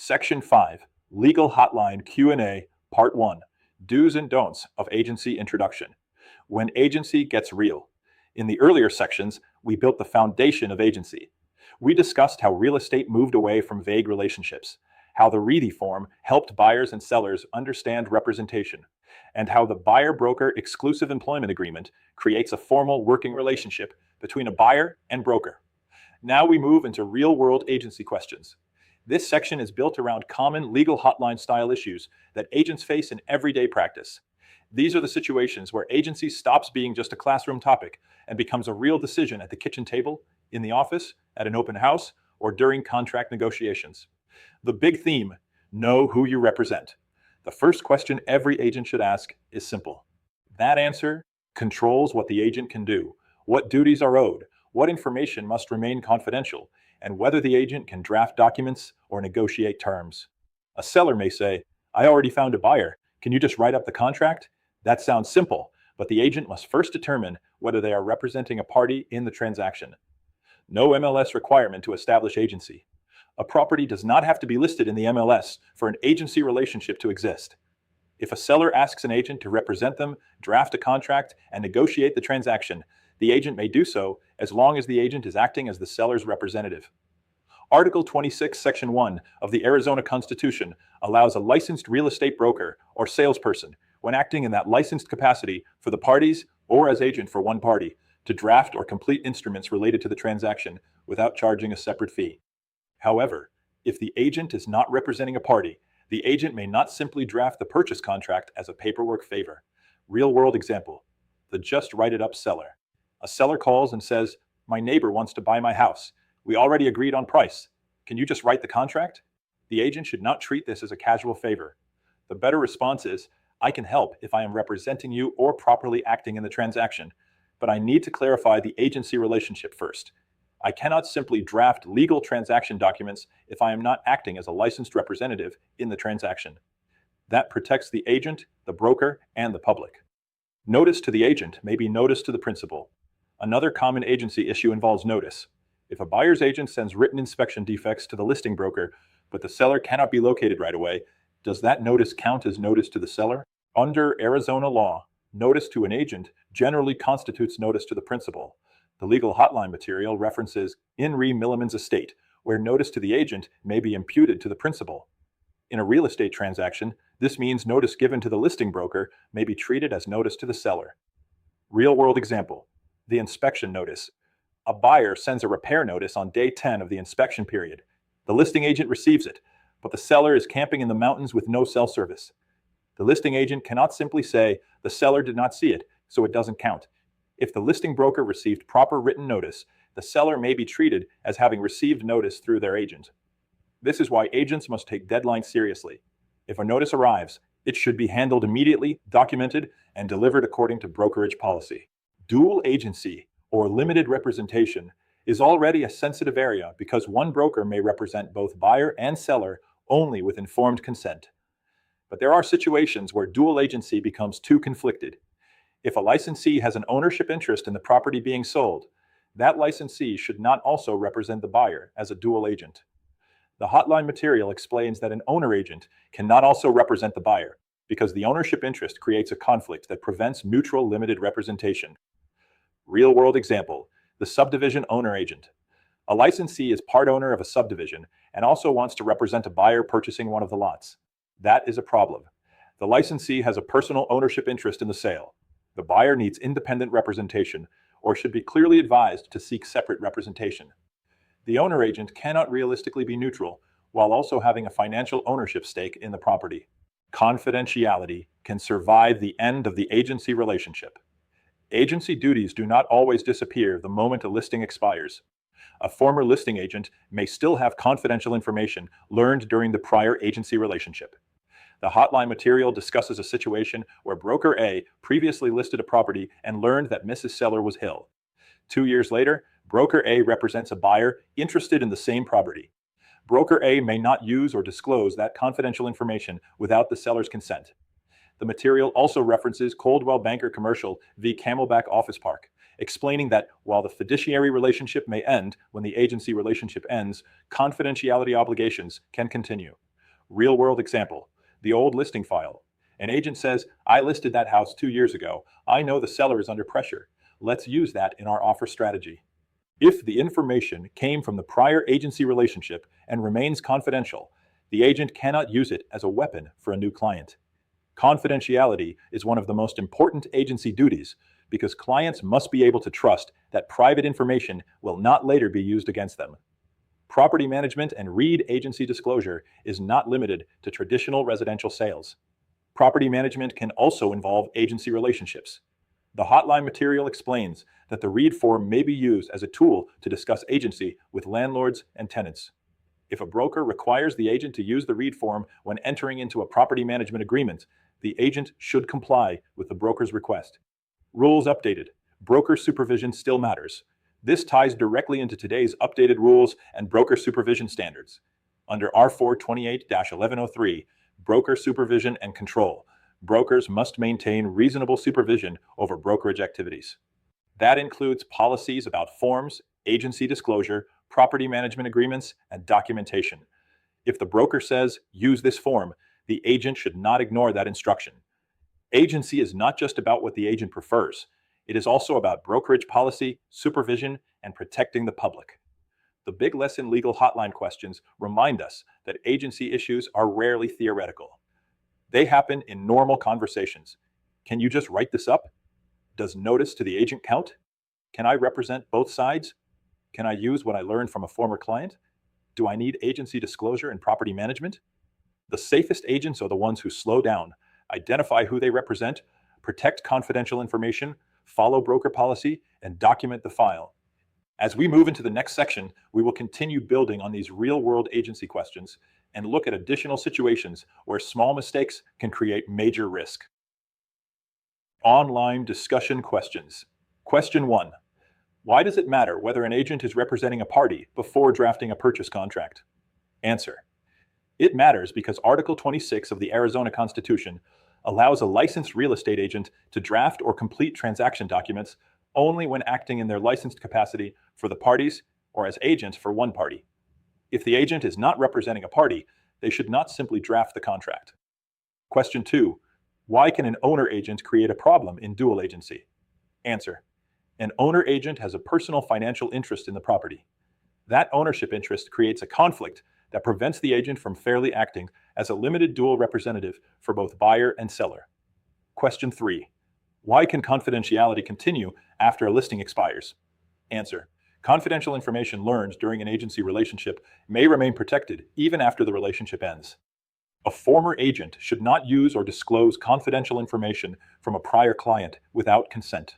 Section 5, Legal Hotline Q&A, Part 1, Do's and Don'ts of Agency Introduction. When agency gets real. In the earlier sections, we built the foundation of agency. We discussed how real estate moved away from vague relationships, how the REITI form helped buyers and sellers understand representation, and how the buyer-broker exclusive employment agreement creates a formal working relationship between a buyer and broker. Now we move into real-world agency questions. This section is built around common legal hotline-style issues that agents face in everyday practice. These are the situations where agency stops being just a classroom topic and becomes a real decision at the kitchen table, in the office, at an open house, or during contract negotiations. The big theme: know who you represent. The first question every agent should ask is simple. That answer controls what the agent can do, what duties are owed, what information must remain confidential, and whether the agent can draft documents or negotiate terms. A seller may say, "I already found a buyer. Can you just write up the contract?" That sounds simple, but the agent must first determine whether they are representing a party in the transaction. No MLS requirement to establish agency. A property does not have to be listed in the MLS for an agency relationship to exist. If a seller asks an agent to represent them, draft a contract, and negotiate the transaction, the agent may do so as long as the agent is acting as the seller's representative. Article 26, Section 1 of the Arizona Constitution allows a licensed real estate broker or salesperson, when acting in that licensed capacity for the parties or as agent for one party, to draft or complete instruments related to the transaction without charging a separate fee. However, if the agent is not representing a party, the agent may not simply draft the purchase contract as a paperwork favor. Real-world example: the just write-it-up seller. A seller calls and says, "My neighbor wants to buy my house. We already agreed on price. Can you just write the contract?" The agent should not treat this as a casual favor. The better response is, "I can help if I am representing you or properly acting in the transaction, but I need to clarify the agency relationship first. I cannot simply draft legal transaction documents if I am not acting as a licensed representative in the transaction." That protects the agent, the broker, and the public. Notice to the agent may be notice to the principal. Another common agency issue involves notice. If a buyer's agent sends written inspection defects to the listing broker, but the seller cannot be located right away, does that notice count as notice to the seller? Under Arizona law, notice to an agent generally constitutes notice to the principal. The legal hotline material references in re Milliman's estate, where notice to the agent may be imputed to the principal. In a real estate transaction, this means notice given to the listing broker may be treated as notice to the seller. Real-world example: the inspection notice. A buyer sends a repair notice on day 10 of the inspection period. The listing agent receives it, but the seller is camping in the mountains with no cell service. The listing agent cannot simply say, "The seller did not see it, so it doesn't count." If the listing broker received proper written notice, the seller may be treated as having received notice through their agent. This is why agents must take deadlines seriously. If a notice arrives, it should be handled immediately, documented, and delivered according to brokerage policy. Dual agency, or limited representation, is already a sensitive area because one broker may represent both buyer and seller only with informed consent. But there are situations where dual agency becomes too conflicted. If a licensee has an ownership interest in the property being sold, that licensee should not also represent the buyer as a dual agent. The hotline material explains that an owner agent cannot also represent the buyer because the ownership interest creates a conflict that prevents mutual limited representation. Real-world example: the subdivision owner agent. A licensee is part owner of a subdivision and also wants to represent a buyer purchasing one of the lots. That is a problem. The licensee has a personal ownership interest in the sale. The buyer needs independent representation or should be clearly advised to seek separate representation. The owner agent cannot realistically be neutral while also having a financial ownership stake in the property. Confidentiality can survive the end of the agency relationship. Agency duties do not always disappear the moment a listing expires. A former listing agent may still have confidential information learned during the prior agency relationship. The hotline material discusses a situation where broker A previously listed a property and learned that Mrs. Seller was ill. 2 years later, broker A represents a buyer interested in the same property. Broker A may not use or disclose that confidential information without the seller's consent. The material also references Coldwell Banker Commercial v. Camelback Office Park, explaining that while the fiduciary relationship may end when the agency relationship ends, confidentiality obligations can continue. Real-world example: the old listing file. An agent says, "I listed that house 2 years ago. I know the seller is under pressure. Let's use that in our offer strategy." If the information came from the prior agency relationship and remains confidential, the agent cannot use it as a weapon for a new client. Confidentiality is one of the most important agency duties because clients must be able to trust that private information will not later be used against them. Property management and REIT agency disclosure is not limited to traditional residential sales. Property management can also involve agency relationships. The Hotline material explains that the REIT form may be used as a tool to discuss agency with landlords and tenants. If a broker requires the agent to use the REIT form when entering into a property management agreement, the agent should comply with the broker's request. Rules updated. Broker supervision still matters. This ties directly into today's updated rules and broker supervision standards. Under R428-1103, Broker Supervision and Control, brokers must maintain reasonable supervision over brokerage activities. That includes policies about forms, agency disclosure, property management agreements, and documentation. If the broker says, "Use this form," the agent should not ignore that instruction. Agency is not just about what the agent prefers. It is also about brokerage policy, supervision, and protecting the public. The Big Lesson Legal Hotline questions remind us that agency issues are rarely theoretical. They happen in normal conversations. Can you just write this up? Does notice to the agent count? Can I represent both sides? Can I use what I learned from a former client? Do I need agency disclosure in property management? The safest agents are the ones who slow down, identify who they represent, protect confidential information, follow broker policy, and document the file. As we move into the next section, we will continue building on these real-world agency questions and look at additional situations where small mistakes can create major risk. Online discussion questions. Question 1. Why does it matter whether an agent is representing a party before drafting a purchase contract? Answer. It matters because Article 26 of the Arizona Constitution allows a licensed real estate agent to draft or complete transaction documents only when acting in their licensed capacity for the parties or as agent for one party. If the agent is not representing a party, they should not simply draft the contract. Question 2. Why can an owner agent create a problem in dual agency? Answer. An owner agent has a personal financial interest in the property. That ownership interest creates a conflict that prevents the agent from fairly acting as a limited dual representative for both buyer and seller. Question 3. Why can confidentiality continue after a listing expires? Answer. Confidential information learned during an agency relationship may remain protected even after the relationship ends. A former agent should not use or disclose confidential information from a prior client without consent.